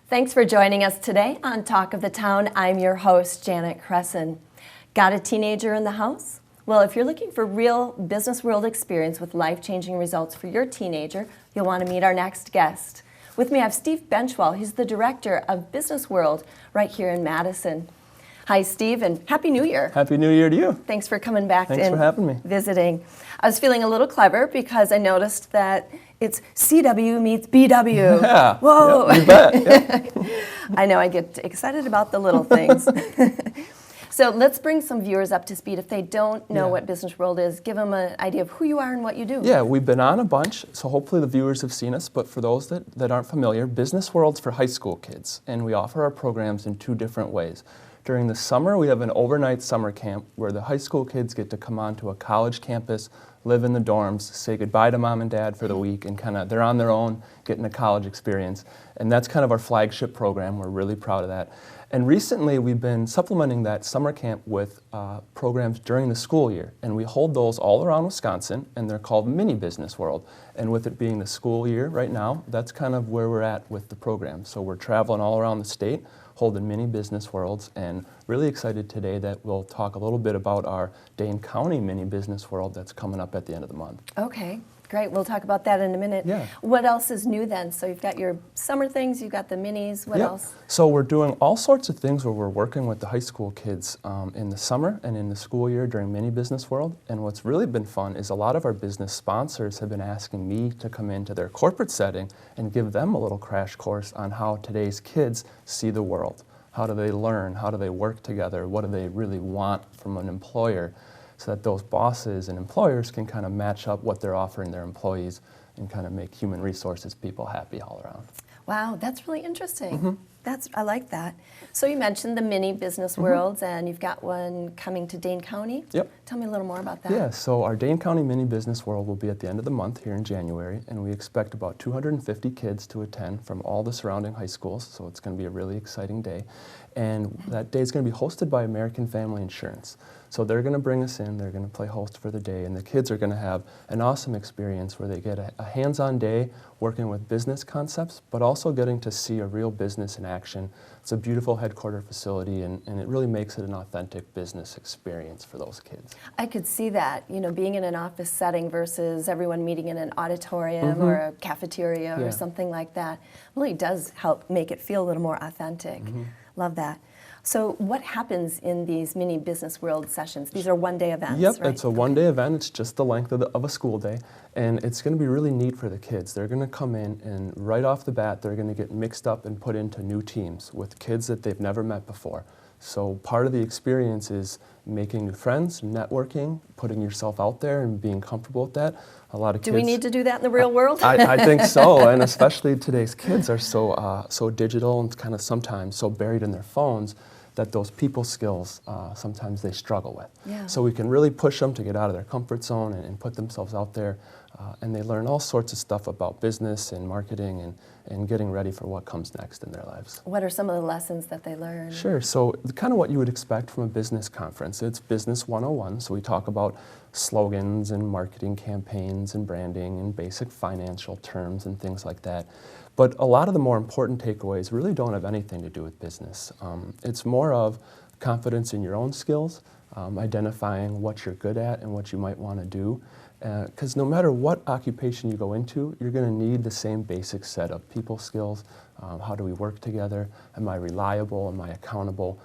Thanks for joining us today on Talk of the Town. I'm your host, Janet Cresson. Got a teenager in the house? Well, if you're looking for real business world experience with life-changing results for your teenager, you'll want to meet our next guest. With me, I have Steve Benzschawel. He's the director of Business World right here in Madison. Hi, Steve, and Happy New Year. Happy New Year to you. Thanks for coming back Thanks for having me. Visiting. I was feeling a little clever because I noticed that it's CW meets BW. Yeah. Whoa. Yep, you bet. Yep. I know I get excited about the little things. So let's bring some viewers up to speed. If they don't know what Business World is, give them an idea of who you are and what you do. Yeah, we've been on a bunch, so hopefully the viewers have seen us, but for those that aren't familiar, Business World's for high school kids, and we offer our programs in two different ways. During the summer, we have an overnight summer camp where the high school kids get to come onto a college campus, live in the dorms, say goodbye to mom and dad for the week, and they're on their own, getting a college experience. And that's kind of our flagship program. We're really proud of that. And recently, we've been supplementing that summer camp with programs during the school year. And we hold those all around Wisconsin, and they're called Mini Business World. And with it being the school year right now, that's kind of where we're at with the program. So we're traveling all around the state, holding mini business worlds, and really excited today that we'll talk a little bit about our Dane County Mini Business World that's coming up at the end of the month. Okay, great. We'll talk about that in a minute. Yeah. What else is new then? So you've got your summer things, you've got the minis, what else? So we're doing all sorts of things where we're working with the high school kids in the summer and in the school year during Mini Business World. And what's really been fun is a lot of our business sponsors have been asking me to come into their corporate setting and give them a little crash course on how today's kids see the world. How do they learn? How do they work together? What do they really want from an employer? So that those bosses and employers can kind of match up what they're offering their employees and kind of make human resources people happy all around. Wow, that's really interesting. I like that. So you mentioned the Mini Business Worlds, and you've got one coming to Dane County. Yep. Tell me a little more about that. Yeah, so our Dane County Mini Business World will be at the end of the month here in January, and we expect about 250 kids to attend from all the surrounding high schools, so it's going to be a really exciting day. And that day is going to be hosted by American Family Insurance. So they're going to bring us in, they're going to play host for the day, and the kids are going to have an awesome experience where they get a hands-on day working with business concepts, but also getting to see a real business in action. It's a beautiful headquarter facility, and it really makes it an authentic business experience for those kids. I could see that, being in an office setting versus everyone meeting in an auditorium or a cafeteria or something like that really does help make it feel a little more authentic. Love that. So what happens in these Mini Business World sessions? These are one-day events, Yep, right? it's a one-day event. It's just the length of a school day, and it's going to be really neat for the kids. They're going to come in, and right off the bat, they're going to get mixed up and put into new teams with kids that they've never met before. So part of the experience is making new friends, networking, putting yourself out there and being comfortable with that. A lot of kids... Do we need to do that in the real world? I think so, and especially today's kids are so digital and kind of sometimes so buried in their phones that those people skills sometimes they struggle with. Yeah. So we can really push them to get out of their comfort zone and put themselves out there, and they learn all sorts of stuff about business and marketing and getting ready for what comes next in their lives. What are some of the lessons that they learn? Sure, so kind of what you would expect from a business conference. It's Business 101, so we talk about slogans and marketing campaigns and branding and basic financial terms and things like that. But a lot of the more important takeaways really don't have anything to do with business. It's more of confidence in your own skills, identifying what you're good at and what you might want to do. Because no matter what occupation you go into, you're going to need the same basic set of people skills. How do we work together? Am I reliable? Am I accountable?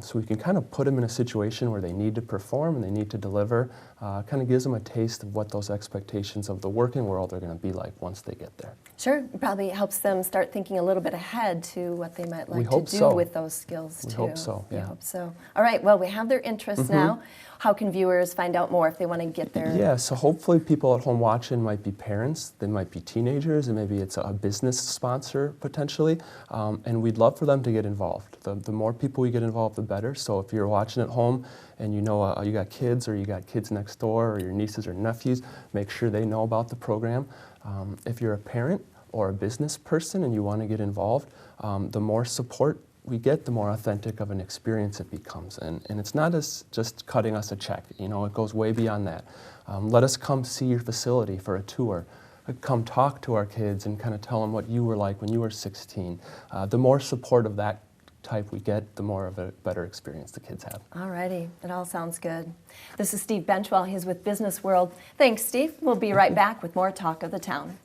So we can kind of put them in a situation where they need to perform and they need to deliver. Kind of gives them a taste of what those expectations of the working world are going to be like once they get there. Sure, it probably helps them start thinking a little bit ahead to what they might like to do so. with those skills too. We hope so, yeah. We hope so. All right, well, we have their interests now. How can viewers find out more if they want to get there? Yeah, so hopefully people at home watching might be parents, they might be teenagers, and maybe it's a business sponsor potentially, and we'd love for them to get involved. The more people we get involved, the better. So if you're watching at home and you know you got kids or you got kids next door or your nieces or nephews, make sure they know about the program. If you're a parent or a business person and you want to get involved, the more support we get, the more authentic of an experience it becomes. And it's not as just cutting us a check, it goes way beyond that. Let us come see your facility for a tour. come talk to our kids and kind of tell them what you were like when you were 16. The more support of that type we get, the more of a better experience the kids have. Alrighty, it all sounds good. This is Steve Benzschawel. He's with Business World. Thanks, Steve. We'll be right back with more Talk of the Town.